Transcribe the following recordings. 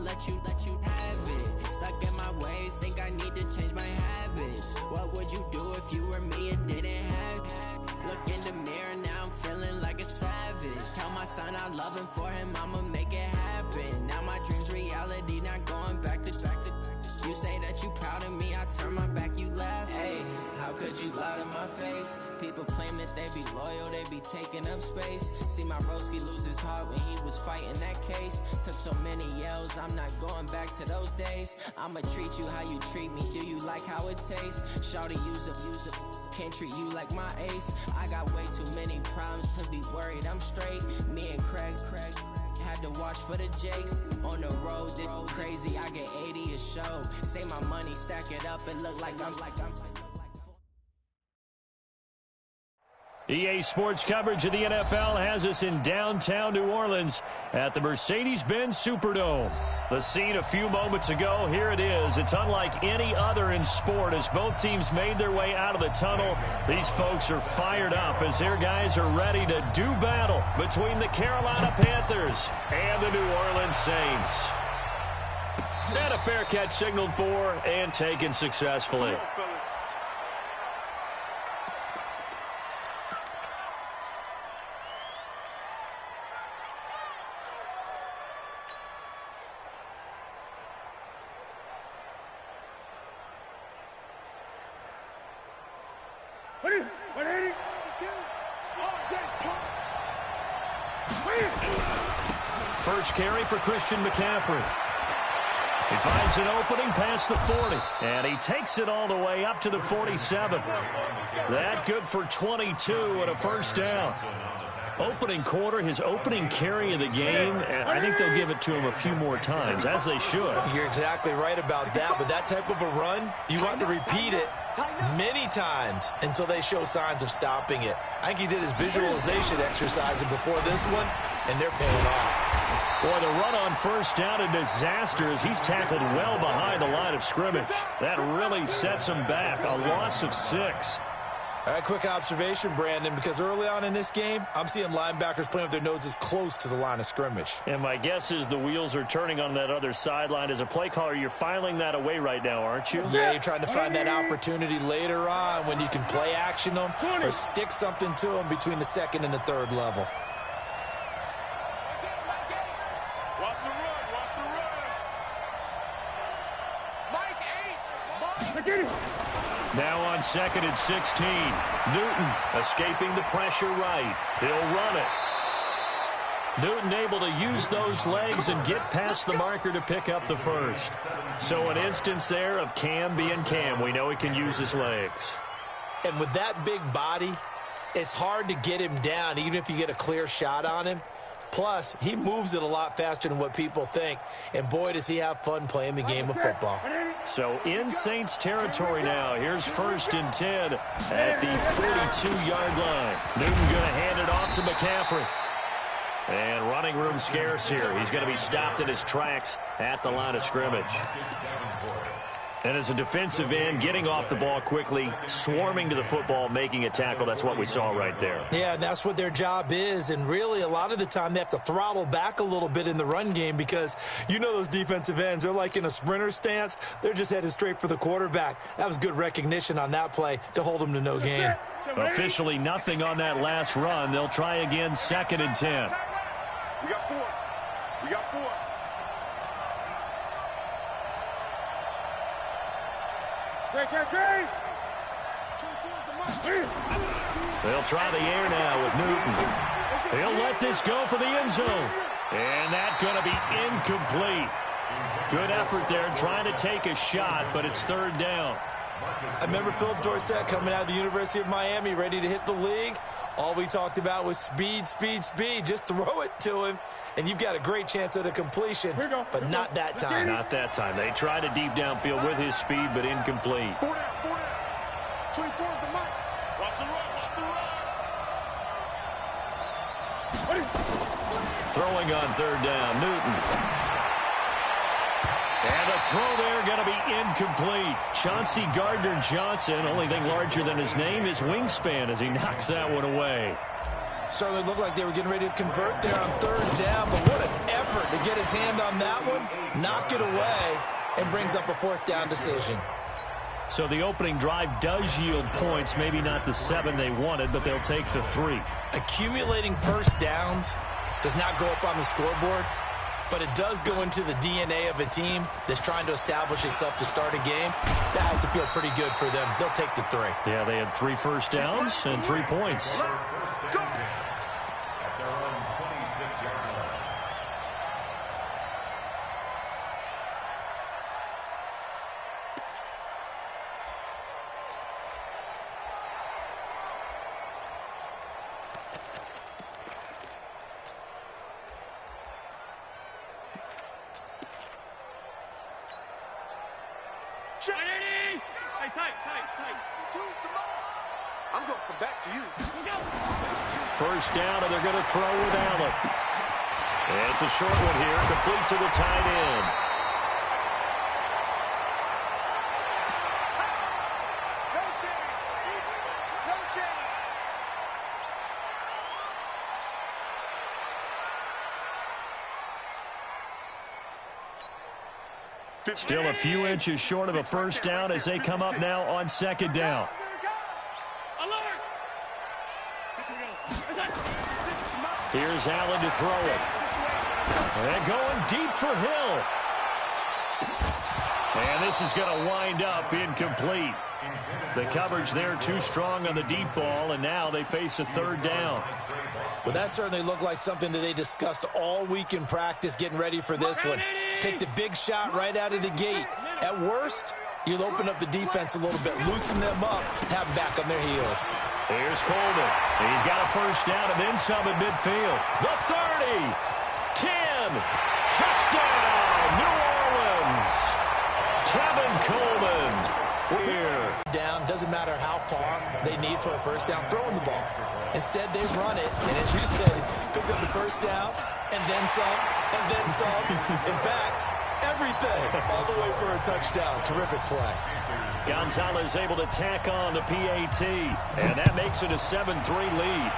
let you have it. Stuck in my ways, think I need to change my habits. What would you do if you were me and didn't have it? Look in the mirror, now I'm feeling like a savage. Tell my son I love him, for him I'ma make it happen. Now my dream's reality, not going back to. You say that you proud of me, I turn my back, you laugh. Hey, how could you lie to my face? People claim that they be loyal, they be taking up space. See my broski lose his heart when he was fighting that case. Took so many yells, I'm not going back to those days. I'ma treat you how you treat me, do you like how it tastes? Shawty, use up, can't treat you like my ace. I got way too many problems to be worried, I'm straight. Me and Craig had to watch for the Jakes. On the road, this crazy, I get 80 a show. Say my money, stack it up, it look like I'm EA Sports coverage of the NFL has us in downtown New Orleans at the Mercedes-Benz Superdome. The scene a few moments ago, here it is. It's unlike any other in sport as both teams made their way out of the tunnel. These folks are fired up as their guys are ready to do battle between the Carolina Panthers and the New Orleans Saints. And a fair catch signaled for and taken successfully. First carry for Christian McCaffrey. He finds an opening past the 40, and he takes it all the way up to the 47. That good for 22 and a first down. Opening quarter, his opening carry of the game, and I think they'll give it to him a few more times, as they should. You're exactly right about that, but that type of a run, you want to repeat it many times until they show signs of stopping it. I think he did his visualization exercise before this one, and they're paying off. Boy, the run on first down, a disaster as he's tackled well behind the line of scrimmage. That really sets him back, a loss of 6. All right, quick observation, Brandon, because early on in this game, I'm seeing linebackers playing with their noses close to the line of scrimmage. And my guess is the wheels are turning on that other sideline. As a play caller, you're filing that away right now, aren't you? Yeah, you're trying to find that opportunity later on when you can play action them or stick something to them between the second and the third level. Watch the run, watch the run. Mike 8. Now on second and 16. Newton escaping the pressure right. He'll run it. Newton able to use those legs and get past the marker to pick up the first. So an instance there of Cam being Cam. We know he can use his legs. And with that big body, it's hard to get him down even if you get a clear shot on him. Plus, he moves it a lot faster than what people think. And boy, does he have fun playing the game of football. So in Saints territory now. Here's first and 10 at the 42-yard line. Newton going to hand it off to McCaffrey. And running room scarce here. He's going to be stopped in his tracks at the line of scrimmage. And as a defensive end, getting off the ball quickly, swarming to the football, making a tackle. That's what we saw right there. Yeah, and that's what their job is. And really, a lot of the time, they have to throttle back a little bit in the run game because you know those defensive ends, they're like in a sprinter stance. They're just headed straight for the quarterback. That was good recognition on that play to hold them to no gain. Officially nothing on that last run. They'll try again, second and 10. We got 4. We got 4. They'll try the air now with Newton. He'll let this go for the end zone. And that's going to be incomplete. Good effort there trying to take a shot, but it's third down. I remember Philip Dorsett coming out of the University of Miami ready to hit the league. All we talked about was speed, speed, speed. Just throw it to him, and you've got a great chance at a completion, but not that time. Not that time. They tried a deep downfield with his speed, but incomplete. 4 down, 4 down. 24 is the mic. Watch the run, watch the run. Throwing on third down, Newton. And the throw there going to be incomplete. Chauncey Gardner-Johnson, only thing larger than his name is wingspan as he knocks that one away. Certainly looked like they were getting ready to convert there on third down, but what an effort to get it his hand on that one, knock it away, and brings up a 4th down decision. So the opening drive does yield points, maybe not the 7 they wanted, but they'll take the 3. Accumulating first downs does not go up on the scoreboard, but it does go into the DNA of a team that's trying to establish itself to start a game. That has to feel pretty good for them. They'll take the 3. Yeah, they had 3 first downs and 3 points. I'm going to come back to you. First down, and they're going to throw with Allen. And it's a short one here, complete to the tight end. No chance. No chance. Still a few inches short of a first down as they come up now on 2nd down. Here's Allen to throw it. And going deep for Hill. And this is going to wind up incomplete. The coverage there too strong on the deep ball, and now they face a 3rd down. Well, that certainly looked like something that they discussed all week in practice getting ready for this one. Take the big shot right out of the gate. At worst, you'll open up the defense a little bit, loosen them up, have them back on their heels. Here's Coleman. He's got a first down and then some at midfield. The 30, 10, touchdown, New Orleans. Tevin Coleman. Here. Down, doesn't matter how far they need for a first down, throwing the ball. Instead, they run it, and as you said, pick up the first down, and then some, and then some. In fact, everything, all the way for a touchdown. Terrific play. Gonzalez able to tack on the PAT, and that makes it a 7-3 lead.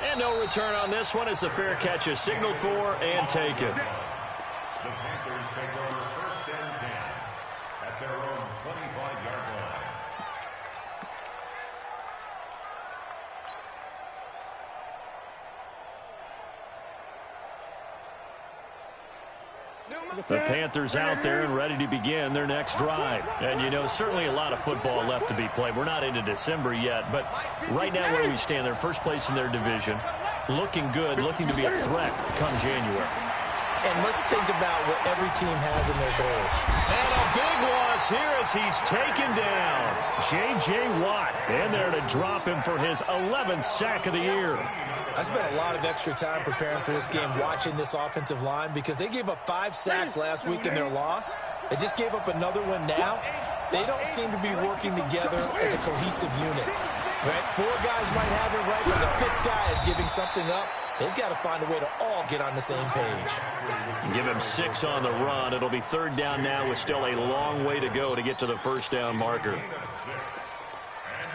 And no return on this one as the fair catch is signaled for and taken. The Panthers take over 1st and 10 at their own 25-yard line. The Panthers out there and ready to begin their next drive. And, you know, certainly a lot of football left to be played. We're not into December yet, but right now where we stand, they're first place in their division, looking good, looking to be a threat come January. And let's think about what every team has in their goals. And a big loss here as he's taken down. J.J. Watt in there to drop him for his 11th sack of the year. I spent a lot of extra time preparing for this game, watching this offensive line, because they gave up 5 sacks last week in their loss. They just gave up another one now. They don't seem to be working together as a cohesive unit. Right? 4 guys might have it right, but the 5th guy is giving something up. They've got to find a way to all get on the same page. Give him 6 on the run. It'll be 3rd down now with still a long way to go to get to the first down marker. And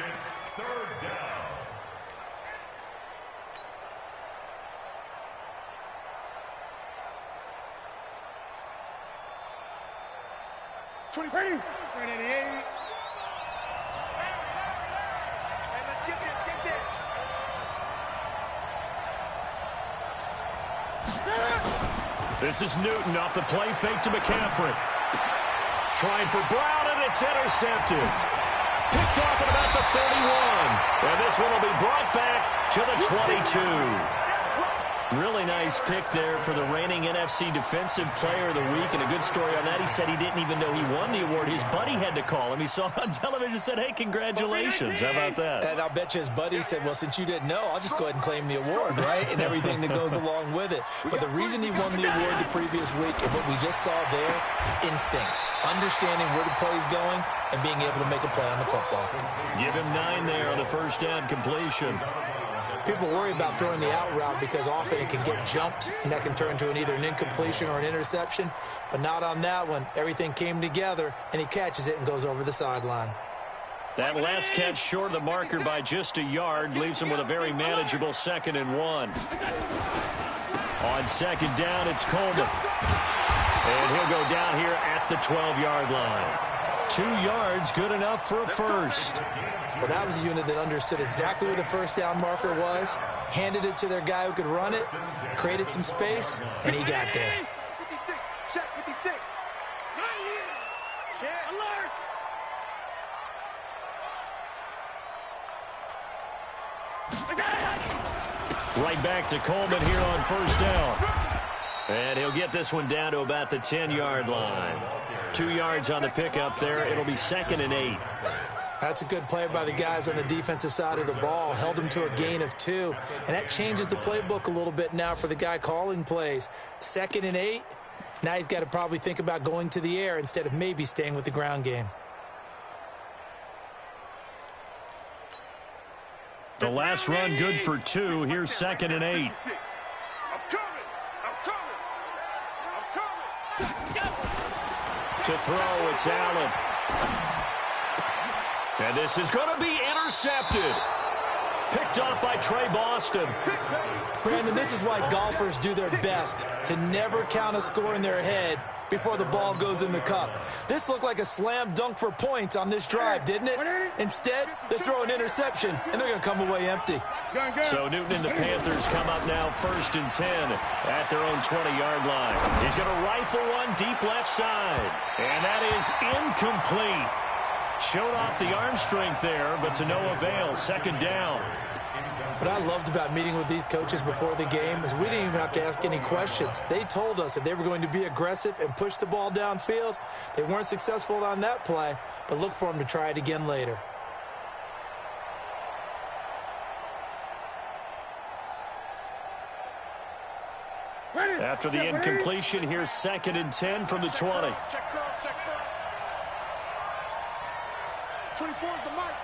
it's 3rd down. Ready? Ready, 88. Hey, let's get this, get this. This is Newton off the play fake to McCaffrey. Trying for Brown, and it's intercepted. Picked off at about the 31. And this one will be brought back to the 22. Really nice pick there for the reigning NFC Defensive Player of the Week, and a good story on that. He said he didn't even know he won the award. His buddy had to call him. He saw it on television and said, hey, congratulations. How about that? And I'll bet you his buddy said, well, since you didn't know, I'll just go ahead and claim the award, right? And everything that goes along with it. But the reason he won the award the previous week and what we just saw there, instincts, understanding where the play is going and being able to make a play on the football. Give him 9 there on the first down completion. People worry about throwing the out route because often it can get jumped, and that can turn into either an incompletion or an interception. But not on that one. Everything came together, and he catches it and goes over the sideline. That last catch short of the marker by just a yard leaves him with a very manageable 2nd and 1. On second down, it's Coleman. And he'll go down here at the 12-yard line. 2 yards, good enough for a first. Well, that was a unit that understood exactly where the first down marker was, handed it to their guy who could run it, created some space, and he got there. 56, check 56. Check. Alert. Right back to Coleman here on first down. And he'll get this one down to about the 10-yard line. 2 yards on the pickup there. It'll be 2nd and 8. That's a good play by the guys on the defensive side of the ball. Held him to a gain of 2. And that changes the playbook a little bit now for the guy calling plays. 2nd and 8. Now he's got to probably think about going to the air instead of maybe staying with the ground game. The last run good for 2. Here's 2nd and 8. I'm coming. To throw, it's Allen. And this is going to be intercepted. Picked off by Trey Boston. Brandon, this is why golfers do their best to never count a score in their head before the ball goes in the cup. This looked like a slam dunk for points on this drive, didn't it? Instead, they throw an interception, and they're going to come away empty. So Newton and the Panthers come up now 1st and 10 at their own 20-yard line. He's going to rifle one deep left side. And that is incomplete. Showed off the arm strength there, but to no avail. 2nd down. What I loved about meeting with these coaches before the game is we didn't even have to ask any questions. They told us that they were going to be aggressive and push the ball downfield. They weren't successful on that play, but look for them to try it again later. After the incompletion, here's 2nd and 10 from the 20. Check curls, check curls. 24 is the mic.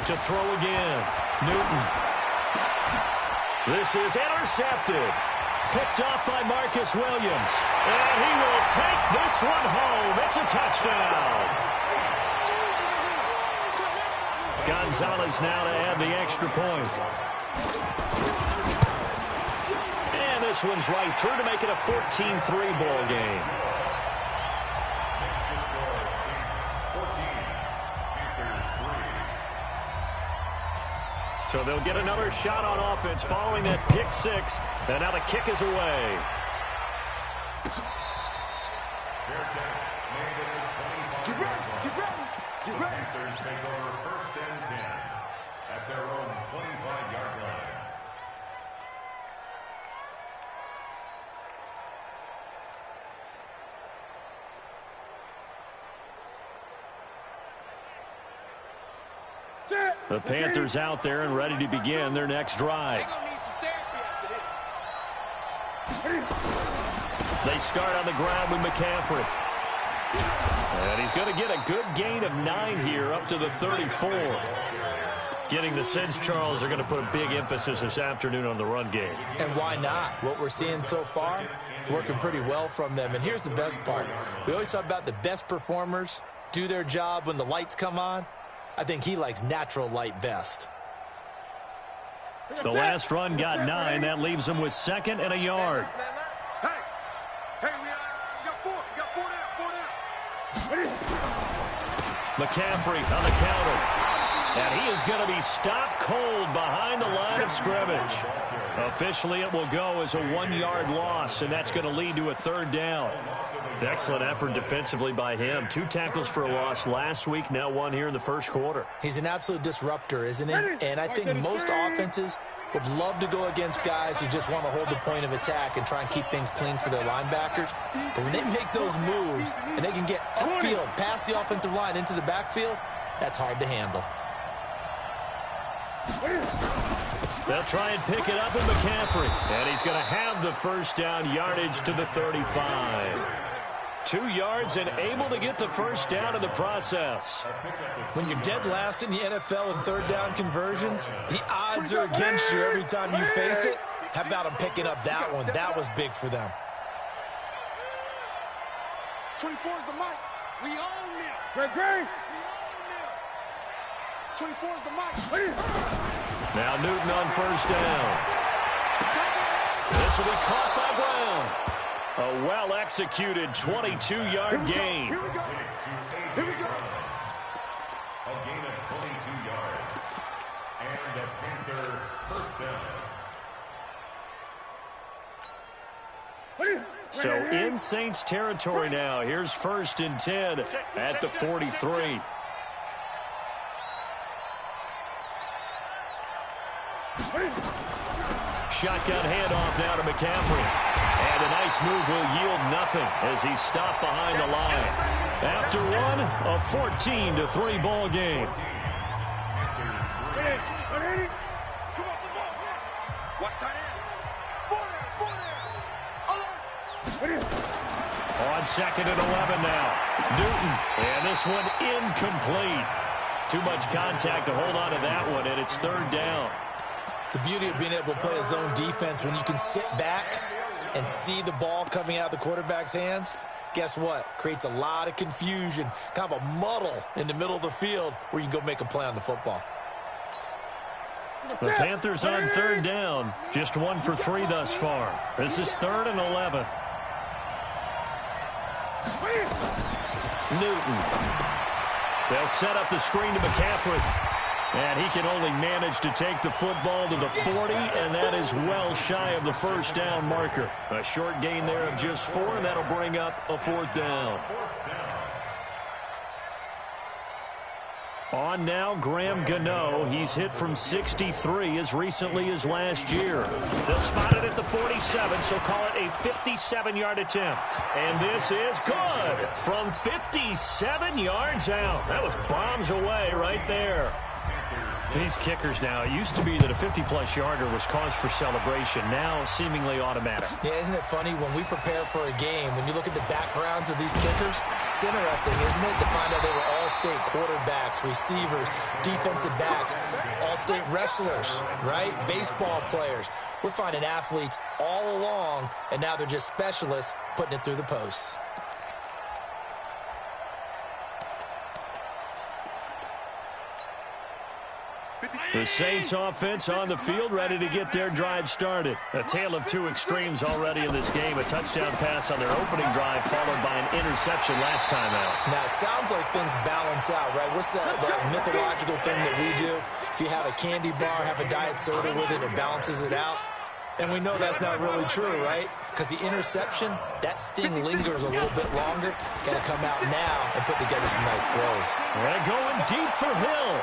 To throw again. Newton. This is intercepted. Picked off by Marcus Williams. And he will take this one home. It's a touchdown. Gonzalez now to add the extra point. And this one's right through to make it a 14-3 ball game. So they'll get another shot on offense following that pick 6. And now the kick is away. Get ready, get ready, get ready. Panthers take over 1st and 10 at their own 25-yard line. The Panthers out there and ready to begin their next drive. They start on the ground with McCaffrey. And he's going to get a good gain of 9 here up to the 34. Getting the sense, Charles, are going to put a big emphasis this afternoon on the run game. And why not? What we're seeing so far is working pretty well from them. And here's the best part. We always talk about the best performers do their job when the lights come on. I think he likes natural light best. The last run got 9. That leaves him with 2nd and a yard. Hey, we got 4. We got 4 down. McCaffrey on the counter. And he is going to be stopped cold behind the line of scrimmage. Officially, it will go as a 1-yard loss, and that's going to lead to a 3rd down. Excellent effort defensively by him. 2 tackles for a loss last week, now 1 here in the first quarter. He's an absolute disruptor, isn't he? And I think most offenses would love to go against guys who just want to hold the point of attack and try and keep things clean for their linebackers. But when they make those moves and they can get upfield, past the offensive line into the backfield, that's hard to handle. They'll try and pick it up with McCaffrey. And he's going to have the first down, yardage to the 35. 2 yards and able to get the first down in the process. When you're dead last in the NFL in 3rd down conversions, the odds are against you every time you face it. How about them picking up that one? That was big for them. 24 is the mic. We own them. Great. 24 is the mic. Now Newton on first down. This This will be caught by Brown. A well-executed 22-yard gain. Here we go. Here we go. A gain of 22 yards. And a Panther first down. So in Saints territory now. Here's 1st and 10 at the 43. Shotgun handoff now to McCaffrey. And a nice move will yield nothing as he's stopped behind the line. After one, a 14-3 ball game. On 2nd and 11 now. Newton. And this one incomplete. Too much contact to hold on to that one, and it's 3rd down. The beauty of being able to play a zone defense when you can sit back and see the ball coming out of the quarterback's hands, guess what? Creates a lot of confusion, kind of a muddle in the middle of the field where you can go make a play on the football. The Panthers on 3rd down. Just 1 for 3 thus far. This is 3rd and 11. Newton. They'll set up the screen to McCaffrey. And he can only manage to take the football to the 40, and that is well shy of the 1st down marker. A short gain there of just 4, and that'll bring up a 4th down. On now, Graham Gano. He's hit from 63 as recently as last year. They'll spot it at the 47, so call it a 57-yard attempt. And this is good from 57 yards out. That was bombs away right there. These kickers now, it used to be that a 50-plus yarder was cause for celebration. Now, seemingly automatic. Yeah, isn't it funny when we prepare for a game, when you look at the backgrounds of these kickers, it's interesting, isn't it, to find out they were all-state quarterbacks, receivers, defensive backs, all-state wrestlers, right? Baseball players. We're finding athletes all along, and now they're just specialists putting it through the posts. The Saints offense on the field, ready to get their drive started. A tale of two extremes already in this game. A touchdown pass on their opening drive, followed by an interception last time out. Now, it sounds like things balance out, right? What's that mythological thing that we do? If you have a candy bar, have a diet soda with it, it balances it out. And we know that's not really true, right? Because the interception, that sting lingers a little bit longer. Got to come out now and put together some nice plays. They're going deep for Hill.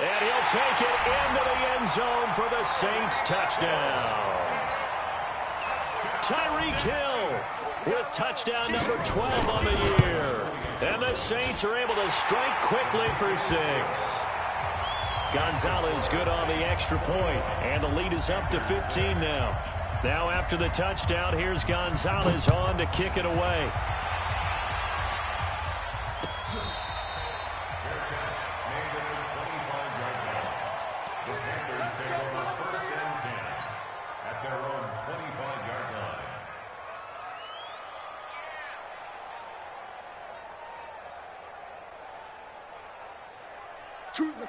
And he'll take it into the end zone for the Saints touchdown. Tyreek Hill with touchdown number 12 on the year. And the Saints are able to strike quickly for 6. Gonzalez good on the extra point, and the lead is up to 15 now. Now after the touchdown, here's Gonzalez on to kick it away.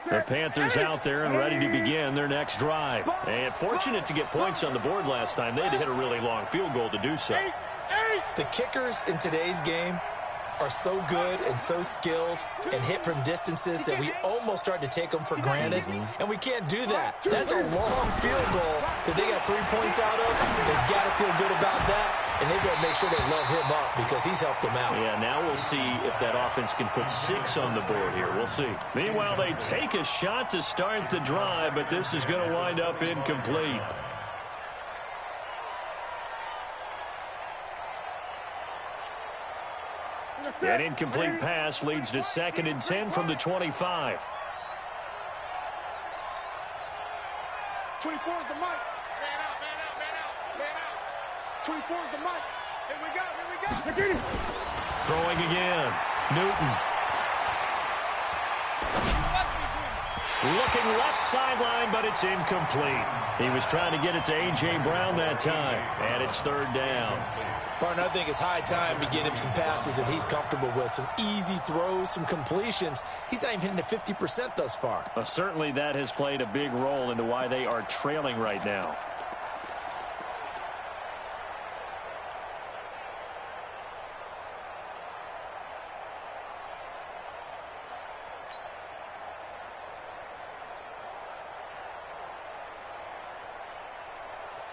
The Panthers out there and ready to begin their next drive. And fortunate to get points on the board last time. They had to hit a really long field goal to do so. The kickers in today's game are so good and so skilled and hit from distances that we almost start to take them for granted. And we can't do that. That's a long field goal that they got 3 points out of. They've got to feel good about that. And they've got to make sure they love him up because he's helped them out. Yeah, now we'll see if that offense can put 6 on the board here. We'll see. Meanwhile, they take a shot to start the drive, but this is going to wind up incomplete. An incomplete pass leads to 2nd and 10 from the 25. 24 is the mic. Man out, man out, man out, man out. 24 is the mic. Here we go, here we go. Throwing again. Newton. Looking left sideline, but it's incomplete. He was trying to get it to A.J. Brown that time, and it's 3rd down. Martin, I think it's high time to get him some passes that he's comfortable with, some easy throws, some completions. He's not even hitting the 50% thus far. Well, certainly that has played a big role into why they are trailing right now.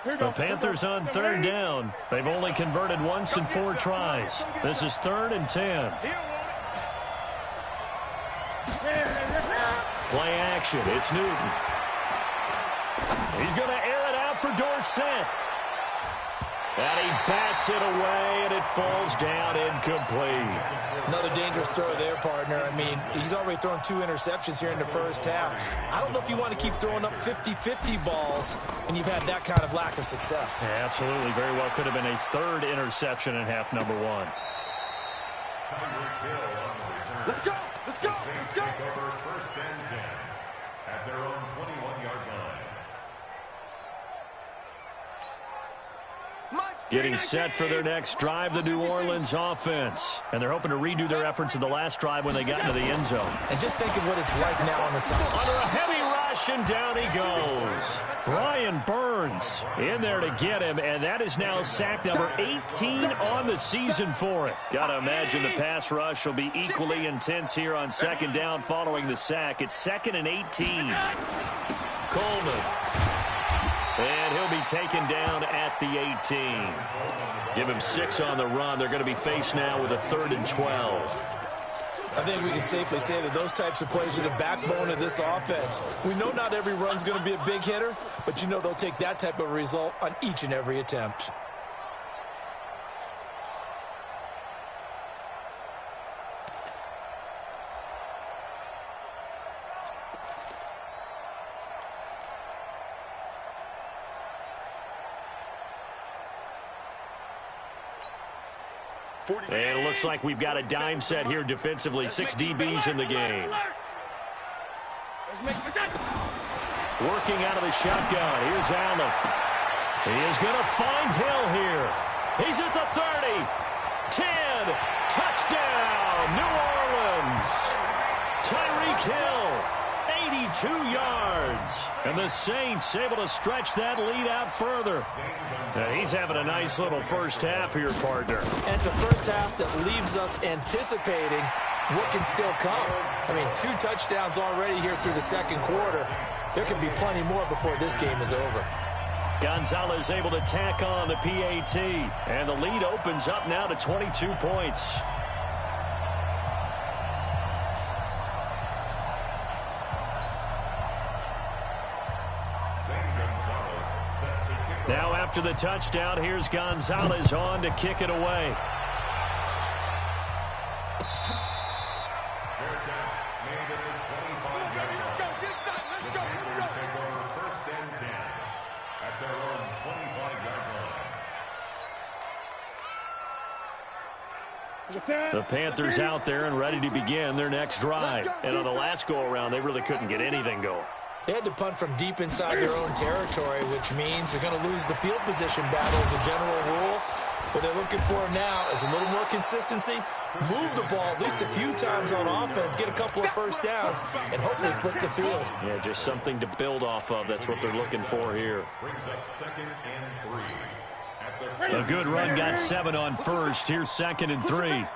The Panthers on third down. They've only converted once in 4 tries. This is 3rd and 10. Play action. It's Newton. He's going to air it out for Dorsett. And he bats it away, and it falls down incomplete. Another dangerous throw there, partner. I mean, he's already thrown 2 interceptions here in the first half. I don't know if you want to keep throwing up 50-50 balls when you've had that kind of lack of success. Yeah, absolutely. Very well could have been a 3rd interception in half number 1. Let's go! Let's go! Let's go! Take over 1st and 10 at their own 21-yard line. Getting set for their next drive, the New Orleans offense. And they're hoping to redo their efforts in the last drive when they got into the end zone. And just think of what it's like now on the side. Under a heavy rush, and down he goes. Brian Burns in there to get him, and that is now sack number 18 on the season for it. Got to imagine the pass rush will be equally intense here on 2nd down following the sack. It's 2nd and 18. Coleman. And he'll be taken down at the 18. Give him 6 on the run. They're going to be faced now with a 3rd and 12. I think we can safely say that those types of plays are the backbone of this offense. We know not every run's going to be a big hitter, but you know they'll take that type of result on each and every attempt. And it looks like we've got a dime set here defensively. 6 DBs in the game. Working out of the shotgun. Here's Allen. He is going to find Hill here. He's at the 30. 10. Touchdown, New Orleans. Tyreek Hill, 82 yards. And the Saints able to stretch that lead out further. And he's having a nice little first half here, partner. And it's a first half that leaves us anticipating what can still come. I mean, 2 touchdowns already here through the 2nd quarter. There could be plenty more before this game is over. Gonzalez able to tack on the PAT. And the lead opens up now to 22 points. Now after the touchdown, here's Gonzalez on to kick it away. The Panthers out there and ready to begin their next drive. And on the last go-around, they really couldn't get anything going. They had to punt from deep inside their own territory, which means they're going to lose the field position battle as a general rule. What they're looking for now is a little more consistency, move the ball at least a few times on offense, get a couple of first downs, and hopefully flip the field. Yeah, just something to build off of. That's what they're looking for here. Brings up 2nd and 3. A good run got 7 on first. Here's 2nd and 3.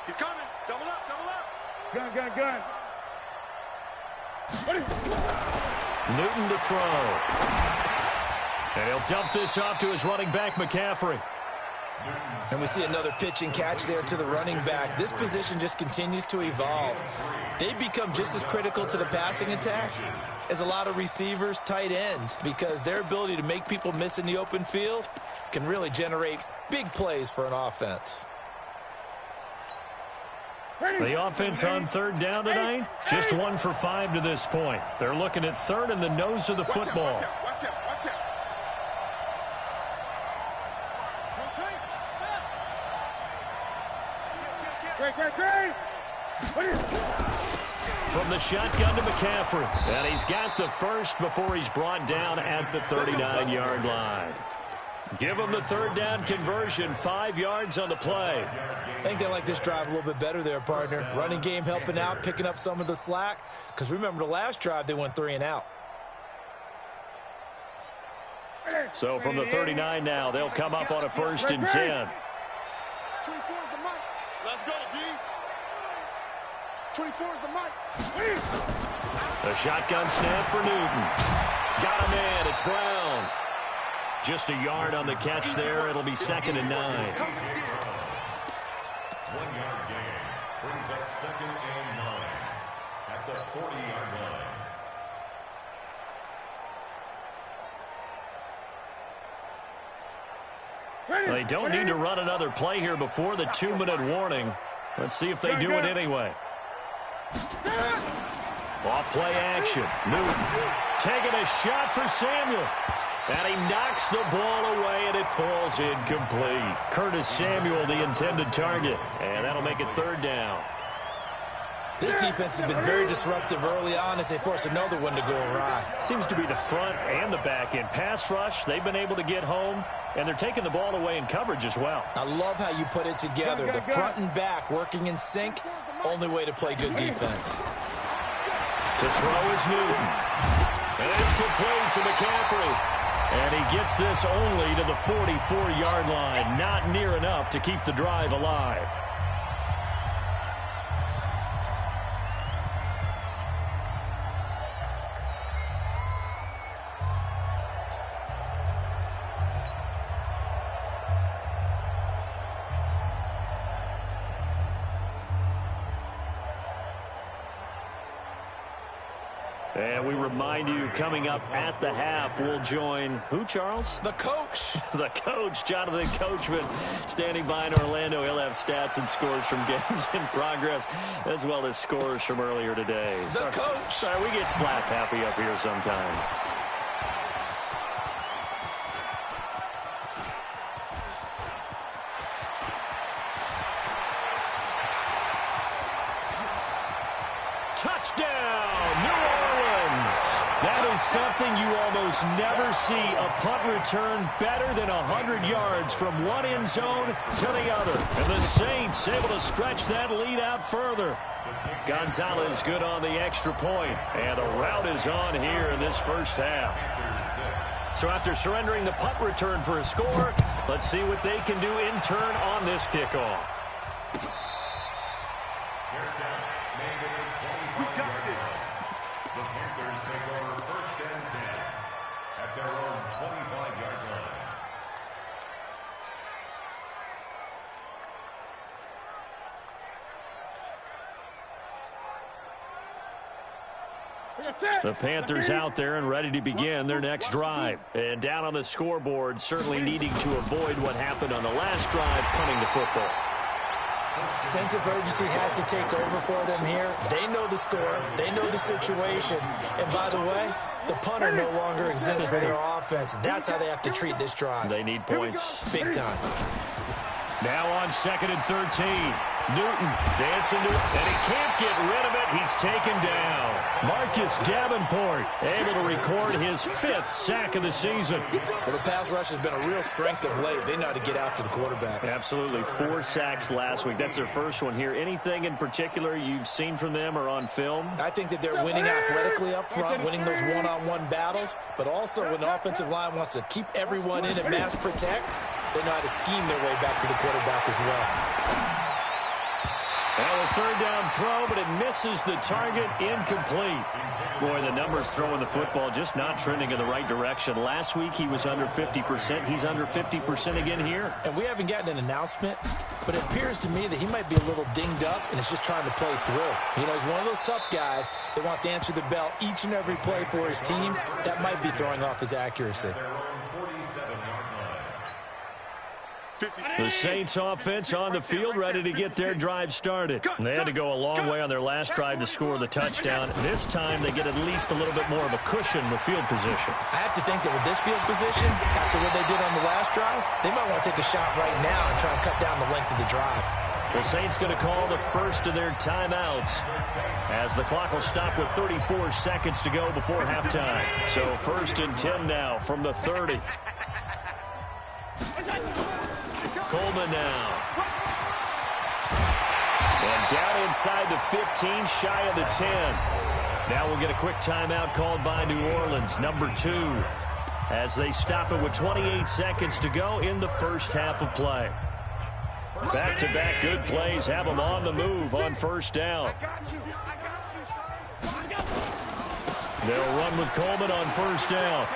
He's coming. Double up, double up. Gun, gun, gun. Newton to throw. And he'll dump this off to his running back, McCaffrey. And we see another pitch and catch there to the running back. This position just continues to evolve. They become just as critical to the passing attack as a lot of receivers, tight ends, because their ability to make people miss in the open field can really generate big plays for an offense. The offense on 3rd down tonight, just 1 for 5 to this point. They're looking at 3rd and the nose of the football. Watch out, watch out, watch out. From the shotgun to McCaffrey. And he's got the first before he's brought down at the 39-yard line. Give him the 3rd down conversion, 5 yards on the play. I think they like this drive a little bit better there, partner. Running game helping out, picking up some of the slack. Because remember, the last drive, they went 3 and out. So from the 39 now, they'll come up on a 1st and 10. 24 is the mic. Let's go, D. 24 is the mic. The shotgun snap for Newton. Got him in. It's Brown. Just a yard on the catch there. It'll be 2nd and 9. 1-yard gain brings up 2nd and 9 at the 40-yard line. They don't need to run another play here before the 2-minute warning. Let's see if they do it anyway. Off play action. Newton taking a shot for Samuel. And he knocks the ball away, and it falls incomplete. Curtis Samuel, the intended target. And that'll make it 3rd down. This defense has been very disruptive early on as they force another one to go awry. Seems to be the front and the back end. Pass rush, they've been able to get home, and they're taking the ball away in coverage as well. I love how you put it together. The front and back working in sync, only way to play good defense. To throw is Newton. And it's complete to McCaffrey. And he gets this only to the 44-yard line. Not near enough to keep the drive alive. And we remind you, coming up at the half, we'll join who, Charles? The coach. The coach, Jonathan Coachman, standing by in Orlando. He'll have stats and scores from games in progress, as well as scores from earlier today. The coach. Sorry, we get slap happy up here sometimes. Touchdown, New Orleans. That is something you almost never see. A punt return better than 100 yards from one end zone to the other. And the Saints able to stretch that lead out further. Gonzalez good on the extra point. And the rout is on here in this first half. So after surrendering the punt return for a score, let's see what they can do in turn on this kickoff. The Panthers take over 1st and 10 at their own 25-yard line. The Panthers out there and ready to begin their next drive. And down on the scoreboard, certainly needing to avoid what happened on the last drive, punting the football. Sense of urgency has to take over for them here. They know the score. They know the situation. And by the way, the punter no longer exists for their offense. That's how they have to treat this drive. They need points. Big time. Now on 2nd and 13. Newton dancing to it, and he can't get rid of it. He's taken down. Marcus Davenport able to record his 5th sack of the season. Well, the pass rush has been a real strength of late. They know how to get after the quarterback. Absolutely. 4 sacks last week. That's their first one here. Anything in particular you've seen from them or on film? I think that they're winning athletically up front, winning those one-on-one battles, but also when the offensive line wants to keep everyone in and mass protect, they know how to scheme their way back to the quarterback as well. Well, a 3rd down throw, but it misses the target. Incomplete. Boy, the numbers throwing the football just not trending in the right direction. Last week he was under 50%. He's under 50% again here. And we haven't gotten an announcement, but it appears to me that he might be a little dinged up and is just trying to play through. You know, he's one of those tough guys that wants to answer the bell each and every play for his team. That might be throwing off his accuracy. The Saints offense on the field, ready to get their drive started. They had to go a long way on their last drive to score the touchdown. This time they get at least a little bit more of a cushion with field position. I have to think that with this field position, after what they did on the last drive, they might want to take a shot right now and try and cut down the length of the drive. The Saints going to call the first of their timeouts as the clock will stop with 34 seconds to go before halftime. So 1st and 10 now from the 30. Coleman now. And down inside the 15, shy of the 10. Now we'll get a quick timeout called by New Orleans, number 2, as they stop it with 28 seconds to go in the first half of play. Back-to-back good plays have them on the move on 1st down. They'll run with Coleman on first down.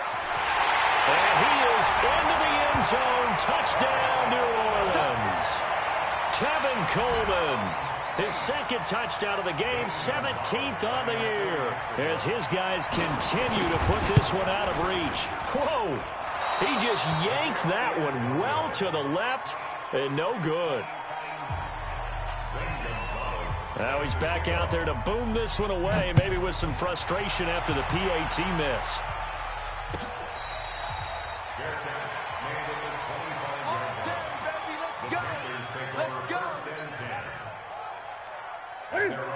And he is into the end zone. Touchdown, New Orleans. Tevin Coleman, his second touchdown of the game, 17th on the year, as his guys continue to put this one out of reach. Whoa! He just yanked that one well to the left, and no good. Now he's back out there to boom this one away, maybe with some frustration after the PAT miss.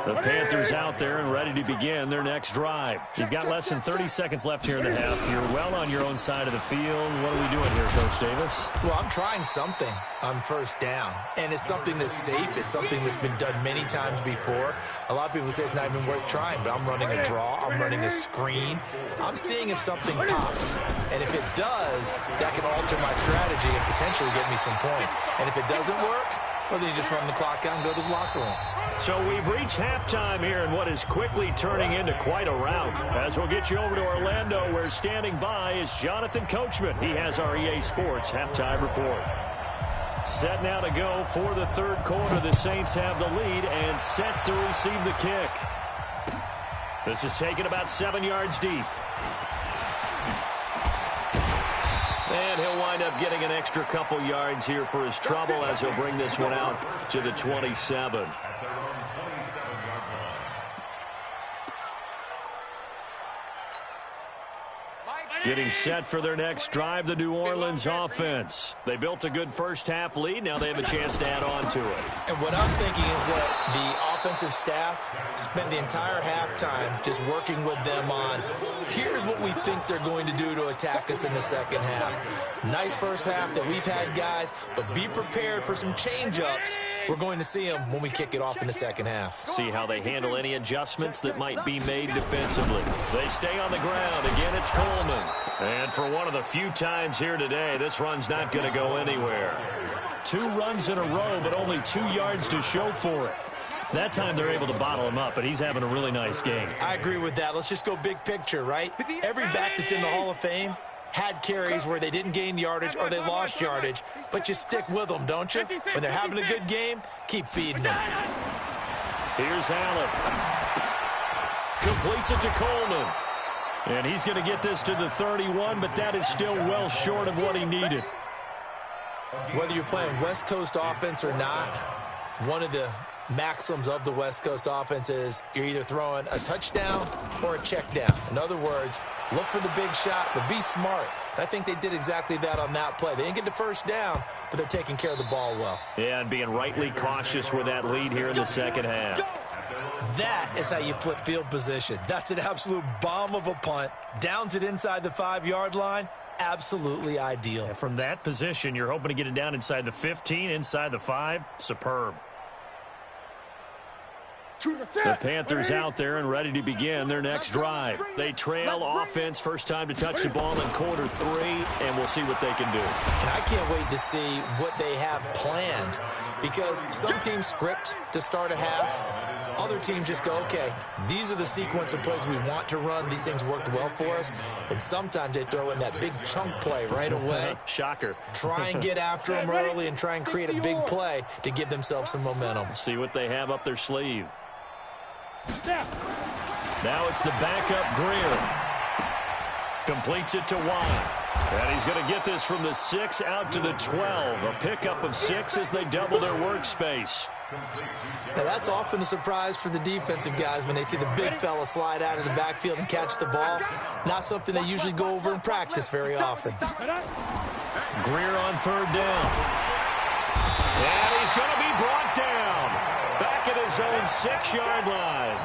The Panthers out there and ready to begin their next drive. You've got less than 30 seconds left here in the half. You're well on your own side of the field. What are we doing here, Coach Davis? Well, I'm trying something on first down, and it's something that's safe. It's something that's been done many times before. A lot of people say it's not even worth trying, but I'm running a draw. I'm running a screen. I'm seeing if something pops, and if it does, that can alter my strategy and potentially get me some points. And if it doesn't work, well, then you just run the clock out and go to the locker room. So we've reached halftime here in what is quickly turning into quite a rout. As we'll get you over to Orlando, where standing by is Jonathan Coachman. He has our EA Sports halftime report. Set now to go for the third quarter. The Saints have the lead and set to receive the kick. This is taken about 7 yards deep. And he'll wind up getting an extra couple yards here for his trouble as he'll bring this one out to the 27. Getting set for their next drive, the New Orleans offense. They built a good first-half lead. Now they have a chance to add on to it. And what I'm thinking is that the offensive staff spent the entire halftime just working with them on, here's what we think they're going to do to attack us in the second half. Nice first half that we've had, guys, but be prepared for some change-ups. We're going to see them when we kick it off in the second half. See how they handle any adjustments that might be made defensively. They stay on the ground. Again, it's Coleman. And for one of the few times here today, this run's not going to go anywhere. 2 runs in a row, but only 2 yards to show for it. That time they're able to bottle him up, but he's having a really nice game. I agree with that. Let's just go big picture, right? Every back that's in the Hall of Fame had carries where they didn't gain yardage or they lost yardage, but you stick with them, don't you? When they're having a good game, keep feeding them. Here's Allen. Completes it to Coleman. And he's going to get this to the 31, but that is still well short of what he needed. Whether you're playing West Coast offense or not, one of the maxims of the West Coast offense is you're either throwing a touchdown or a check down. In other words, look for the big shot, but be smart. And I think they did exactly that on that play. They didn't get the first down, but they're taking care of the ball well. Yeah, and being rightly cautious with that lead here in the second half. That is how you flip field position. That's an absolute bomb of a punt. Downs it inside the 5-yard line. Absolutely ideal. And from that position, you're hoping to get it down inside the 15, inside the 5. Superb. The Panthers out there and ready to begin their next drive. They trail offense, first time to touch the ball in quarter 3, and we'll see what they can do. And I can't wait to see what they have planned, because some teams script to start a half. Other teams just go, okay, these are the sequence of plays we want to run. These things worked well for us. And sometimes they throw in that big chunk play right away. Shocker. Try and get after them early and try and create a big play to give themselves some momentum. See what they have up their sleeve. Now it's the backup Greer. Completes it to Watt. And he's going to get this from the 6 out to the 12. A pickup of 6 as they double their workspace. Now that's often a surprise for the defensive guys when they see the big fella slide out of the backfield and catch the ball. Not something they usually go over in practice very often. Greer on third down. And he's going to be brought down. Back at his own 6-yard line.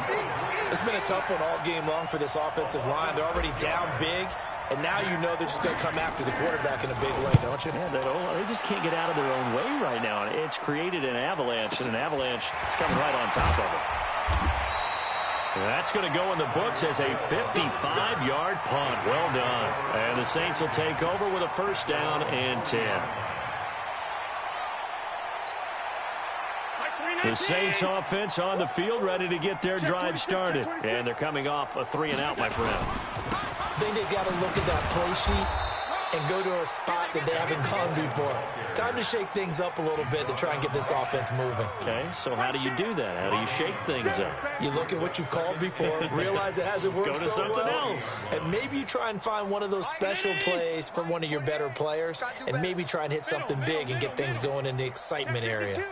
It's been a tough one all game long for this offensive line. They're already down big, and now you know they're just going to come after the quarterback in a big way, don't you? Yeah, they just can't get out of their own way right now. It's created an avalanche, and an avalanche is coming right on top of it. And that's going to go in the books as a 55-yard punt. Well done. And the Saints will take over with a first down and 10. The Saints offense on the field, ready to get their drive started. And they're coming off a 3-and-out, my friend. I think they've got to look at that play sheet and go to a spot that they haven't gone before. Time to shake things up a little bit to try and get this offense moving. Okay, so how do you do that? How do you shake things up? You look at what you've called before, realize it hasn't worked Go to so something well, else. and maybe you try and find one of those special plays from one of your better players, and maybe try and hit something big and get things going in the excitement area.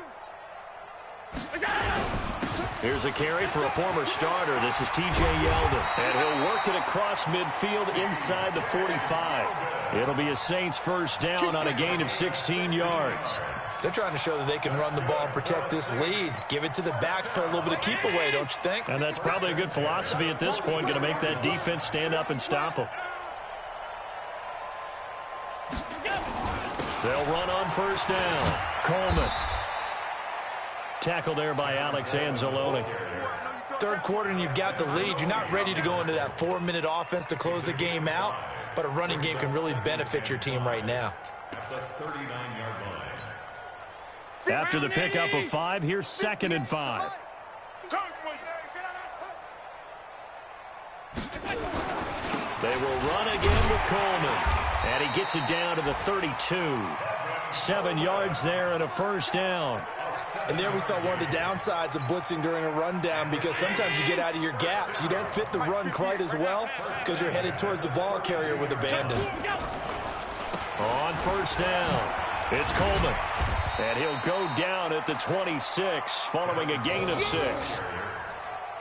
Here's a carry for a former starter. This is T.J. Yeldon. And he'll work it across midfield inside the 45. It'll be a Saints first down on a gain of 16 yards. They're trying to show that they can run the ball and protect this lead. Give it to the backs, play a little bit of keep away, don't you think? And that's probably a good philosophy at this point, going to make that defense stand up and stop them. They'll run on first down. Coleman. Tackle there by Alex Anzalone. Third quarter and you've got the lead. You're not ready to go into that 4-minute offense to close the game out, but a running game can really benefit your team right now. At the 39-yard line. After the pickup of 5, here's 2nd and 5. They will run again with Coleman. And he gets it down to the 32. 7 yards there and a first down. And there we saw one of the downsides of blitzing during a rundown, because sometimes you get out of your gaps. You don't fit the run quite as well because you're headed towards the ball carrier with abandon. On first down, it's Coleman. And he'll go down at the 26 following a gain of 6.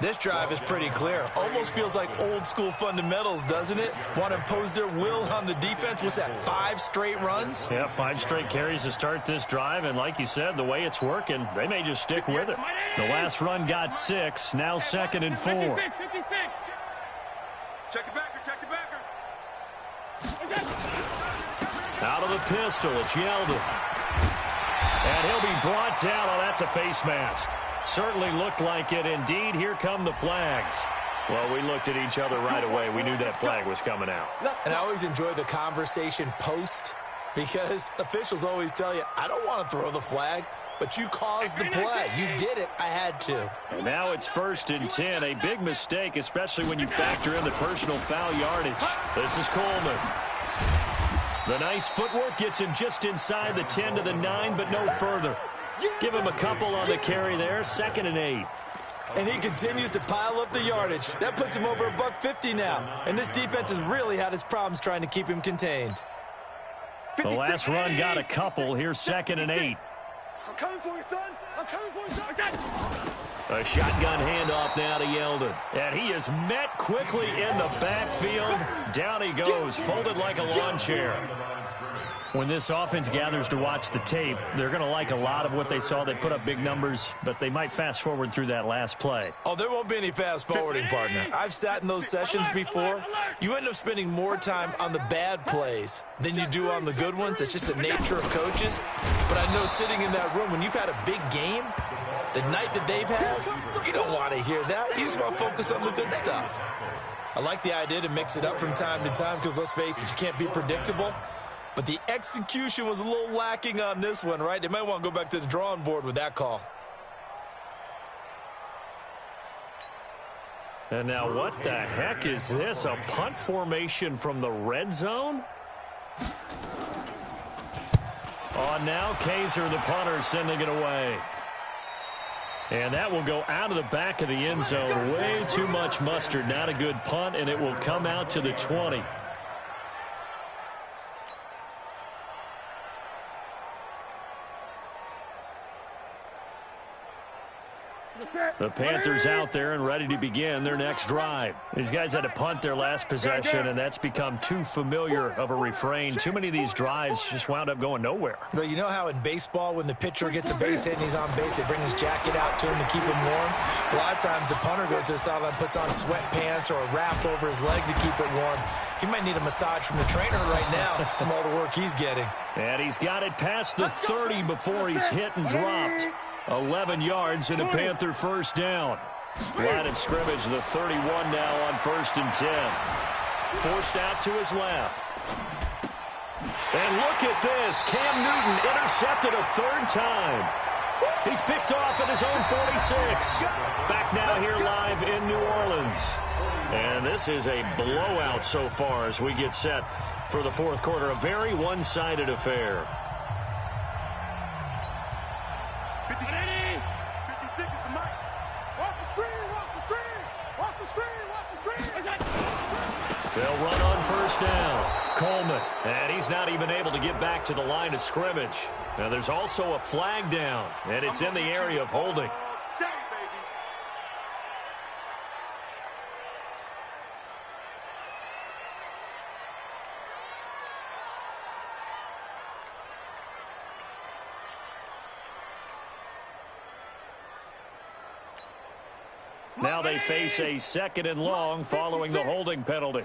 This drive is pretty clear. Almost feels like old school fundamentals, doesn't it? Want to impose their will on the defense. What's that, 5 straight runs? Yeah, 5 straight carries to start this drive. And like you said, the way it's working, they may just stick with it. The last run got 6. Now 2nd and 4. Check the backer, check the backer. Out of the pistol, it's Yeldon. And he'll be brought down. Oh, that's a face mask. Certainly looked like it. Indeed, here come the flags. Well, we looked at each other right away. We knew that flag was coming out. And I always enjoy the conversation post, because officials always tell you, I don't want to throw the flag, but you caused the play. You did it. I had to. And now it's 1st and 10. A big mistake, especially when you factor in the personal foul yardage. This is Coleman. The nice footwork gets him just inside the 10 to the 9, but no further. Give him a couple on the carry there. 2nd and 8. And he continues to pile up the yardage. That puts him over $150 now. And this defense has really had its problems trying to keep him contained. The last run got a couple. Here's 2nd and 8. I'm coming for you, son. I'm coming for you, son. A shotgun handoff now to Yeldon. And he is met quickly in the backfield. Down he goes, folded like a lawn chair. When this offense gathers to watch the tape, they're going to like a lot of what they saw. They put up big numbers, but they might fast forward through that last play. Oh, there won't be any fast forwarding, partner. I've sat in those sessions before. You end up spending more time on the bad plays than you do on the good ones. It's just the nature of coaches. But I know sitting in that room, when you've had a big game, the night that they've had, you don't want to hear that. You just want to focus on the good stuff. I like the idea to mix it up from time to time because, let's face it, you can't be predictable. But the execution was a little lacking on this one, right? They might want to go back to the drawing board with that call. And now what the heck is this? A punt formation from the red zone? On now, Kaiser, the punter, sending it away. And that will go out of the back of the end zone. Way too much mustard. Not a good punt, and it will come out to the 20. The Panthers out there and ready to begin their next drive. These guys had to punt their last possession, and that's become too familiar of a refrain. Too many of these drives just wound up going nowhere. But you know how in baseball, when the pitcher gets a base hit and he's on base, they bring his jacket out to him to keep him warm? A lot of times the punter goes to the sideline, puts on sweatpants or a wrap over his leg to keep it warm. He might need a massage from the trainer right now from all the work he's getting. And he's got it past the 30 before he's hit and dropped. 11 yards and a Panther first down. Line of scrimmage, the 31 now on 1st and 10. Forced out to his left. And look at this. Cam Newton intercepted a 3rd time. He's picked off at his own 46. Back now here live in New Orleans. And this is a blowout so far as we get set for the fourth quarter. A very one-sided affair. 56 is the mic. Watch the screen, watch the screen. Watch the screen, watch the screen. They'll run on first down. Coleman, and he's not even able to get back to the line of scrimmage. Now there's also a flag down, and it's in the area of holding. Now they face a second and long following the holding penalty.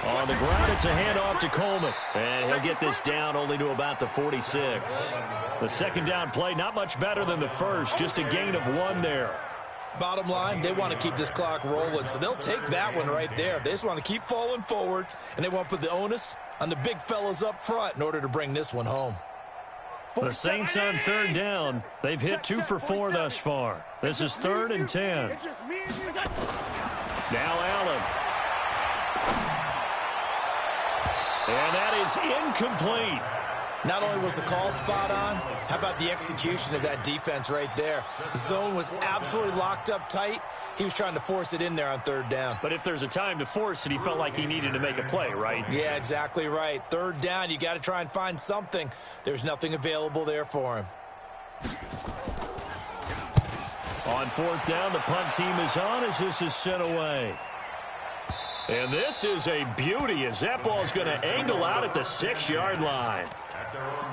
On the ground, it's a handoff to Coleman. And he'll get this down only to about the 46. The second down play, not much better than the first, just a gain of 1 there. Bottom line, they want to keep this clock rolling, so they'll take that one right there. They just want to keep falling forward, and they want to put the onus on the big fellas up front in order to bring this one home. The Saints on third down. They've hit 2 for 4 thus far. This is 3rd and 10. Now Allen. And that is incomplete. Not only was the call spot on, how about the execution of that defense right there? The zone was absolutely locked up tight. He was trying to force it in there on third down. But if there's a time to force it, he felt like he needed to make a play, right? Yeah, exactly right. Third down, you got to try and find something. There's nothing available there for him. On fourth down, the punt team is on as this is sent away. And this is a beauty as that ball's going to angle out at the 6-yard line.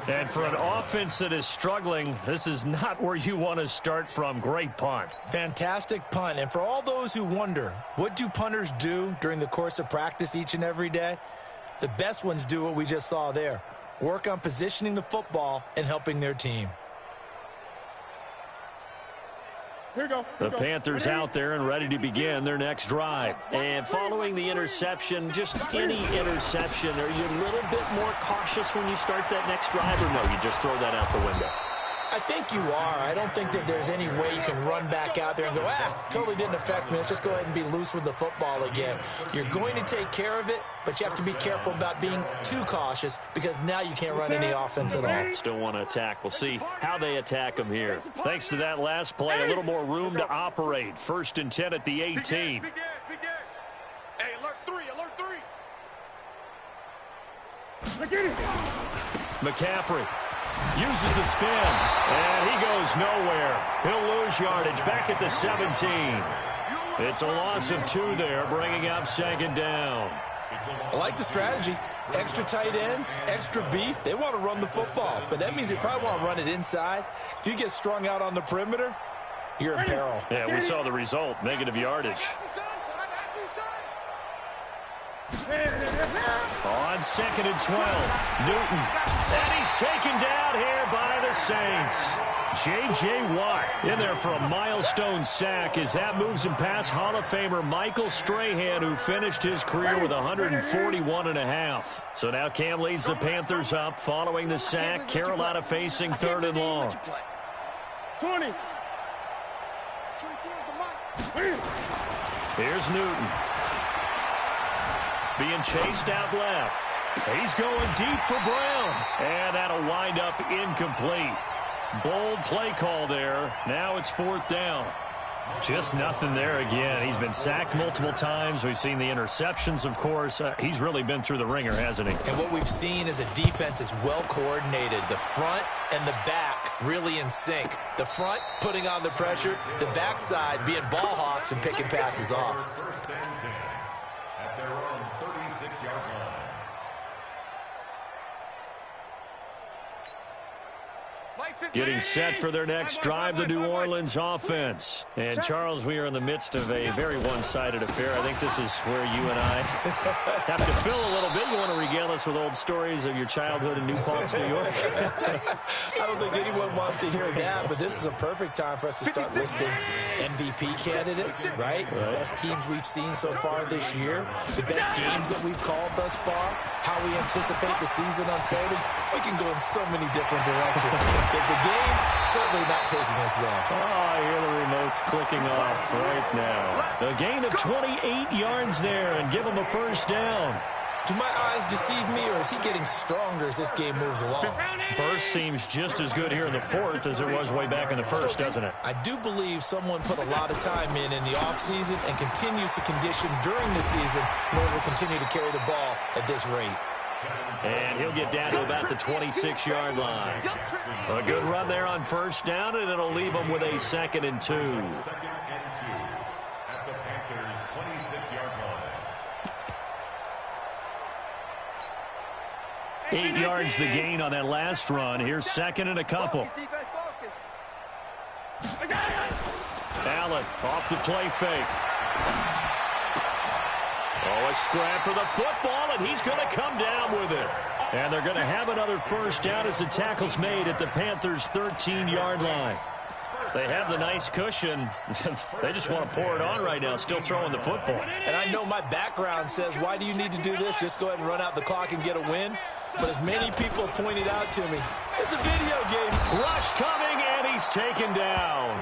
And for an offense that is struggling, this is not where you want to start from. Great punt. Fantastic punt. And for all those who wonder, what do punters do during the course of practice each and every day? The best ones do what we just saw there. Work on positioning the football and helping their team. The Panthers out there and ready to begin their next drive. And following the interception, just any interception, are you a little bit more cautious when you start that next drive, or no, you just throw that out the window? I think you are. I don't think that there's any way you can run back out there and go, totally didn't affect me. Let's just go ahead and be loose with the football again. You're going to take care of it, but you have to be careful about being too cautious because now you can't run any offense at all. Still want to attack. We'll see how they attack them here. Thanks to that last play, a little more room to operate. 1st and 10 at the 18. Hey, alert 3, alert 3. McCaffrey uses the spin, and he goes nowhere. He'll lose yardage back at the 17. It's a loss of 2 there, bringing up 2nd down. I like the strategy. Extra tight ends, extra beef. They want to run the football, but that means they probably want to run it inside. If you get strung out on the perimeter, you're in peril. Yeah, we saw the result, negative yardage. On 2nd and 12, Newton. And he's taken down here by the Saints. J.J. Watt in there for a milestone sack as that moves him past Hall of Famer Michael Strahan, who finished his career with 141.5. So now Cam leads the Panthers up following the sack. Carolina facing 3rd and long. 20. Here's Newton. Being chased out left. He's going deep for Brown. And that'll wind up incomplete. Bold play call there. Now it's 4th down. Just nothing there again. He's been sacked multiple times. We've seen the interceptions, of course. He's really been through the ringer, hasn't he? And what we've seen is a defense is well coordinated. The front and the back really in sync. The front putting on the pressure. The backside being ball hawks and picking passes off. 1st and 10 at their own 36-yard line. Getting set for their next drive, the New Orleans offense. And, Charles, we are in the midst of a very one-sided affair. I think this is where you and I have to fill a little bit. You want to regale us us with old stories of your childhood in New Paltz, New York? I don't think anyone wants to hear that, but this is a perfect time for us to start listing MVP candidates, right? The best teams we've seen so far this year, the best games that we've called thus far, how we anticipate the season unfolding. We can go in so many different directions because the game certainly not taking us there. Oh, I hear the remotes clicking off right now. A gain of 28 yards there and give him a first down. Do my eyes deceive me, or is he getting stronger as this game moves along? Burst seems just as good here in the fourth as it was way back in the first, doesn't it? I do believe someone put a lot of time in the offseason and continues to condition during the season in order to continue to carry the ball at this rate. And he'll get down to about the 26-yard line. A good run there on first down, and it'll leave him with a 2nd and 2. 2nd and 2 at the Panthers' 26-yard line. 8 yards the gain on that last run. Here's 2nd and a couple. Allen off the play fake. Oh, a scrap for the football, and he's going to come down with it. And they're going to have another first down as the tackle's made at the Panthers' 13-yard line. They have the nice cushion. They just want to pour it on right now, still throwing the football. And I know my background says, why do you need to do this? Just go ahead and run out the clock and get a win. But as many people pointed out to me, it's a video game. Rush coming, and he's taken down.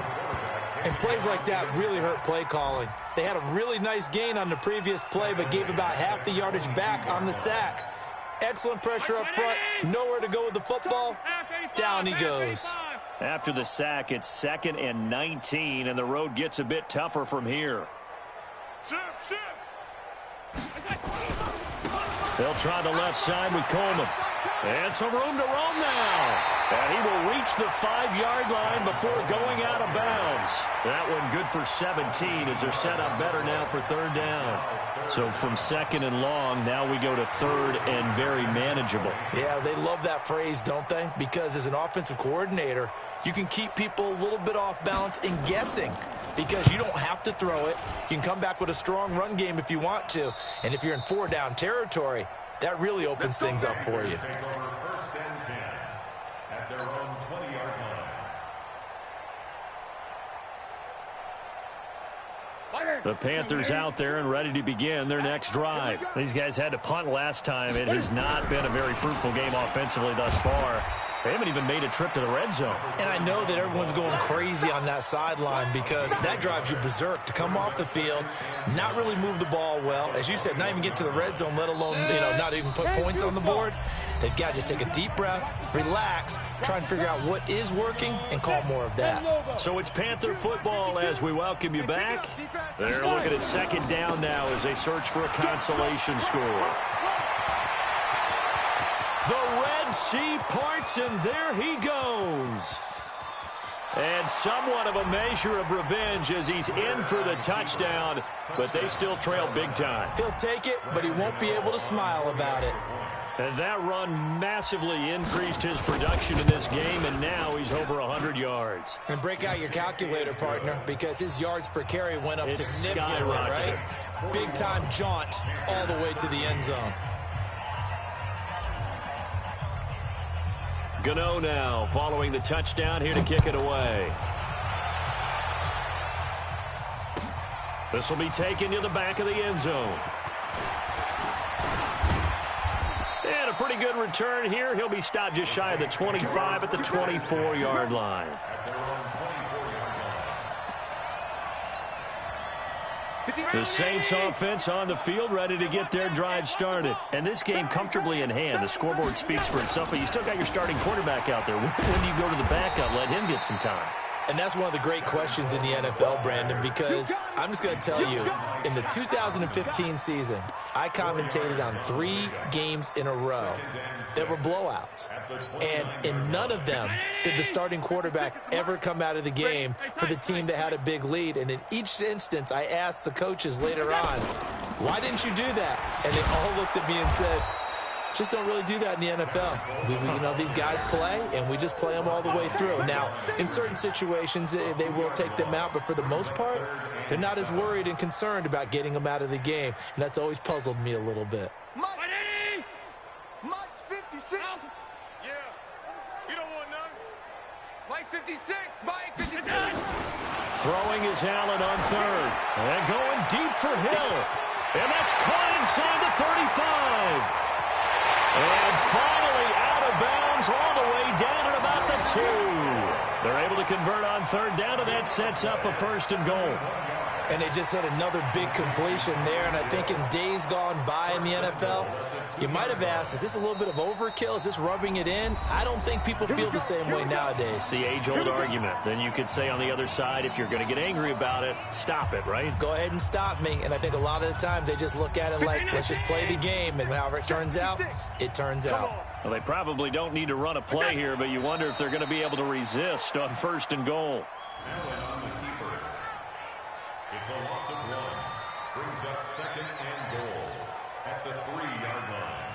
And plays like that really hurt play calling. They had a really nice gain on the previous play, but gave about half the yardage back on the sack. Excellent pressure up front. Nowhere to go with the football. Down he goes. After the sack, it's 2nd and 19, and the road gets a bit tougher from here. They'll try the left side with Coleman. And some room to roam now. And he will reach the 5-yard line before going out of bounds. That one good for 17 as they're set up better now for 3rd down. So from 2nd and long, now we go to 3rd and very manageable. Yeah, they love that phrase, don't they? Because as an offensive coordinator, you can keep people a little bit off balance and guessing. Because you don't have to throw it. You can come back with a strong run game if you want to. And if you're in 4-down territory, that really opens things up for you. Take over 1st and 10 at their own 20-yard line. The Panthers out there and ready to begin their next drive. These guys had to punt last time. It has not been a very fruitful game offensively thus far. They haven't even made a trip to the red zone. And I know that everyone's going crazy on that sideline because that drives you berserk to come off the field, not really move the ball well. As you said, not even get to the red zone, let alone, not even put points on the board. They've got to just take a deep breath, relax, try and figure out what is working, and call more of that. So it's Panther football as we welcome you back. They're looking at 2nd down now as they search for a consolation score. The Red Sea parts, and there he goes. And somewhat of a measure of revenge as he's in for the touchdown, but they still trail big time. He'll take it, but he won't be able to smile about it. And that run massively increased his production in this game, and now he's over 100 yards. And break out your calculator, partner, because his yards per carry went up significantly, right? Big-time jaunt all the way to the end zone. Gano now following the touchdown here to kick it away. This will be taken to the back of the end zone. And a pretty good return here. He'll be stopped just shy of the 25 at the 24-yard line. The Saints offense on the field, ready to get their drive started. And this game comfortably in hand. The scoreboard speaks for itself, but you still got your starting quarterback out there. When do you go to the backup, let him get some time? And that's one of the great questions in the NFL, Brandon, because I'm just going to tell you, in the 2015 season, I commentated on 3 games in a row that were blowouts. And in none of them did the starting quarterback ever come out of the game for the team that had a big lead. And in each instance, I asked the coaches later on, why didn't you do that? And they all looked at me and said, just don't really do that in the NFL. These guys play, and we just play them all the way through. Now, in certain situations, they will take them out, but for the most part, they're not as worried and concerned about getting them out of the game, and that's always puzzled me a little bit. sit. Yeah. You don't want none. Mike 56. Mike 56. Throwing is Allen on third. And going deep for Hill. And that's caught inside the 35. And finally out of bounds all the way down at about the 2. They're able to convert on third down, and that sets up a 1st and goal. And they just had another big completion there. And I think in days gone by in the NFL, you might have asked, is this a little bit of overkill? Is this rubbing it in? I don't think people feel the same way nowadays. The age-old argument. Then you could say on the other side, if you're going to get angry about it, stop it, right? Go ahead and stop me. And I think a lot of the time they just look at it like, let's just play the game. And however it turns out, it turns out. Well, they probably don't need to run a play here, but you wonder if they're going to be able to resist on 1st and goal. It's a loss of 1. Brings up 2nd and goal at the 3-yard line.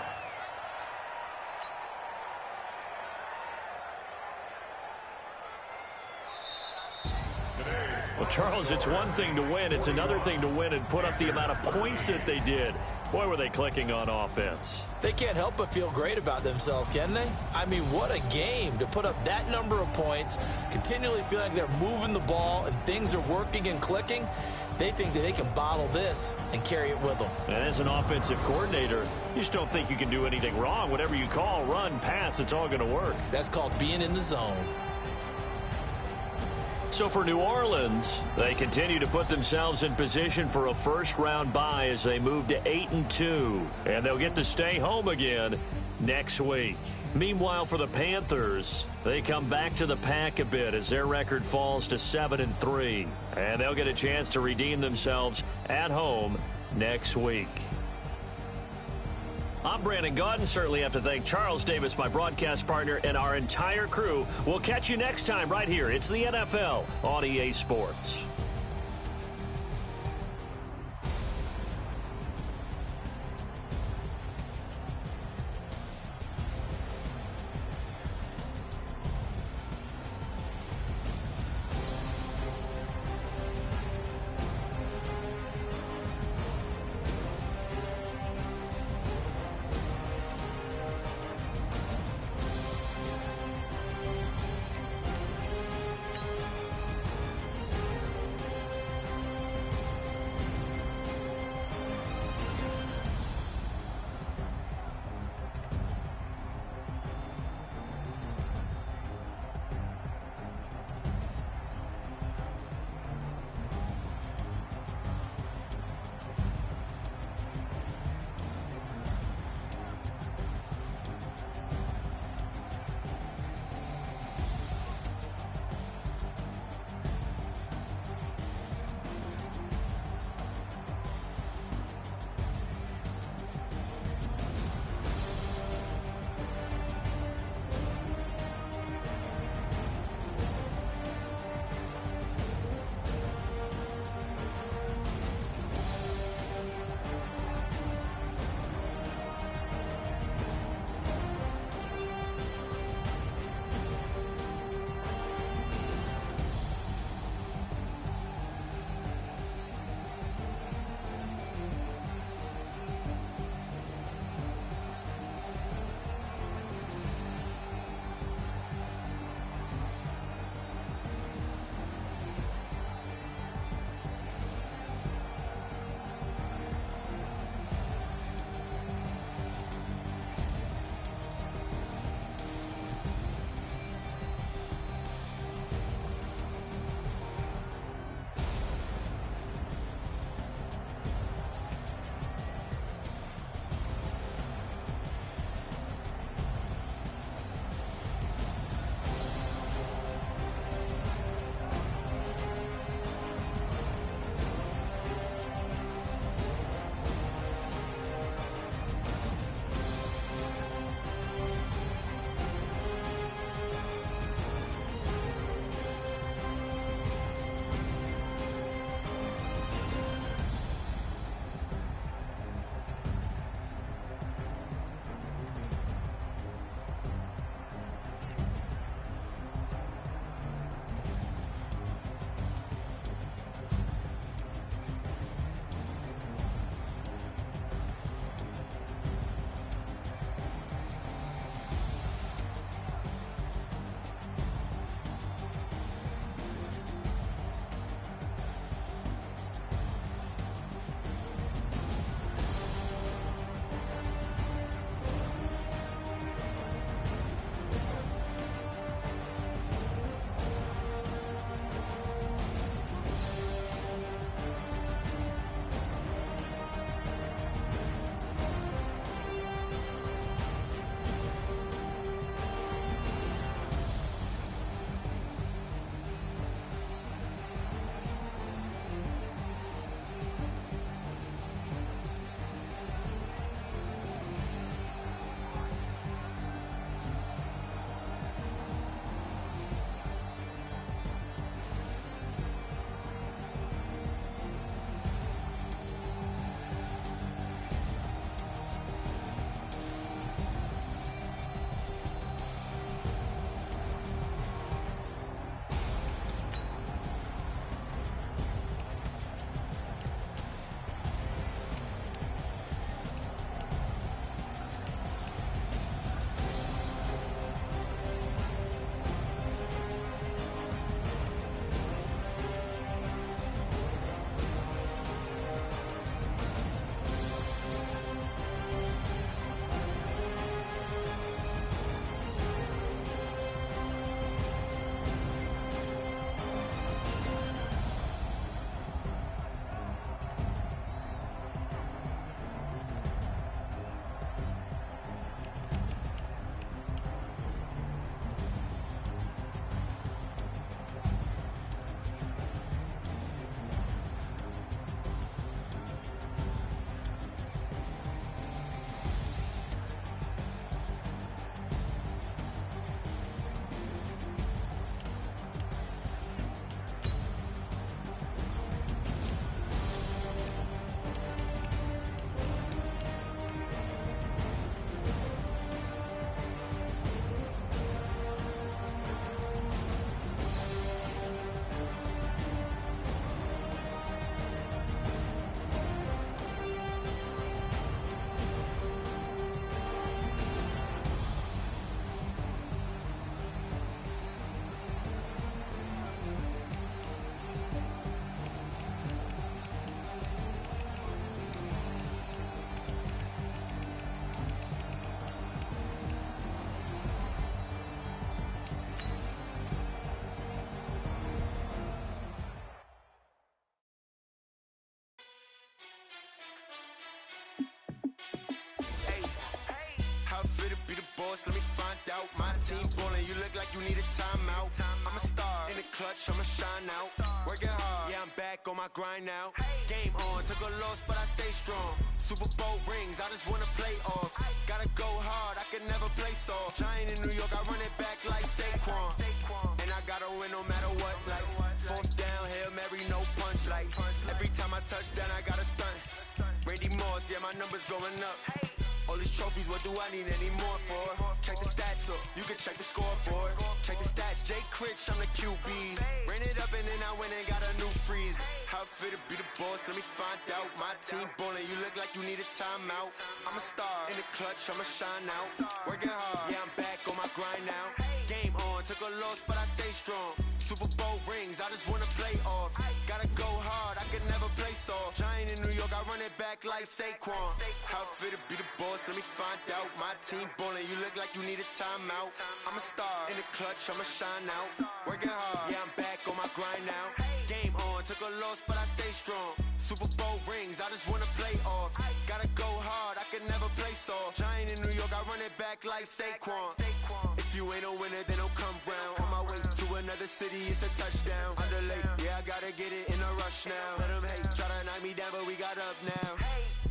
Well, Charles, it's one thing to win. It's another thing to win and put up the amount of points that they did. Boy, were they clicking on offense. They can't help but feel great about themselves, can they? I mean, what a game to put up that number of points, continually feel like they're moving the ball and things are working and clicking. They think that they can bottle this and carry it with them. And as an offensive coordinator, you just don't think you can do anything wrong. Whatever you call, run, pass, it's all going to work. That's called being in the zone. So for New Orleans, they continue to put themselves in position for a first-round bye as they move to 8-2. And they'll get to stay home again next week. Meanwhile, for the Panthers, they come back to the pack a bit as their record falls to 7-3. And they'll get a chance to redeem themselves at home next week. I'm Brandon Gaudin. Certainly have to thank Charles Davis, my broadcast partner, and our entire crew. We'll catch you next time right here. It's the NFL on EA Sports. How it feel to be the boss? Let me find out. My team ballin', you look like you need a timeout. I'm a star in the clutch, I'ma shine out. Working hard, yeah, I'm back on my grind now. Game on, took a loss, but I stay strong. Super Bowl rings, I just wanna play off. Gotta go hard, I can never play soft. Giant in New York, I run it back like Saquon. And I gotta win no matter what, like fourth down, Hail Mary, no punch. Like every time I touch down, I gotta stunt. Randy Moss, yeah, my numbers going up. All these trophies, what do I need any more for? Check the stats up, you can check the scoreboard. Check the stats, Jay Critch, I'm the QB. Ran it up and then I went and got a new freeze. How it feel to be the boss, let me find out. My team ballin', you look like you need a timeout. I'm a star in the clutch, I'ma shine out. Working hard, yeah, I'm back on my grind now. Game on, took a loss, but I stay strong. Super Bowl rings, I just wanna play off. Gotta go hard, I can never play soft. Giant in New York, I run it back like Saquon. How it feel to be the boss, let me find out. My team ballin', you look like you need a timeout. I'm a star in the clutch, I'ma shine out. Working hard, yeah, I'm back on my grind now. Game on, took a loss, but I stay strong. Super Bowl rings, I just wanna play off. Gotta go hard, I can never play soft. Giant in New York, I run it back like Saquon. If you ain't a winner, then don't come round. On my way to another city, it's a touchdown. Underlay, yeah, I gotta get it in a rush now. Let them hate, try to knock me down, but we got up now.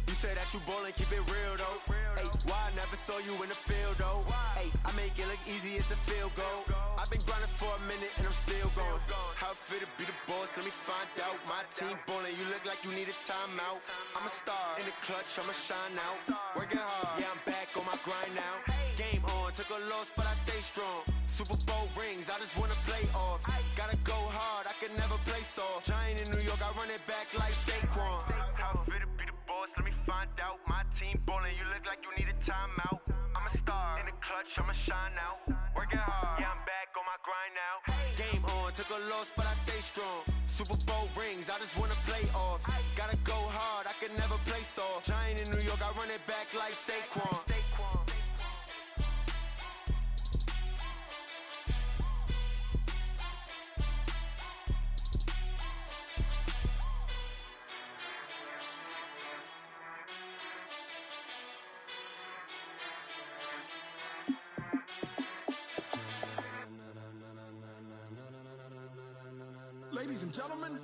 You say that you ballin', keep it real though. Hey, why I never saw you in the field though? Hey, I make it look easy, it's a field goal. I've been grinding for a minute and I'm still going. How it feel to be the boss, let me find out. My team ballin', you look like you need a timeout. I'm a star in the clutch, I'ma shine out. Working hard, yeah, I'm back on my grind now. Game on, took a loss, but I stay strong. Super Bowl rings, I just wanna play off. Gotta go hard, I can never play soft. Giant in New York, I run it back like Saquon. How it feel to be the boss, let me find out. My team ballin', you look like you need a timeout. I'm a star in the clutch, I'ma shine out. Working hard, yeah, I'm back on my grind now. Game on, took a loss, but I stay strong. Super Bowl rings, I just wanna play off. Gotta go hard, I can never play soft. Giant in New York, I run it back like Saquon. Ladies and gentlemen,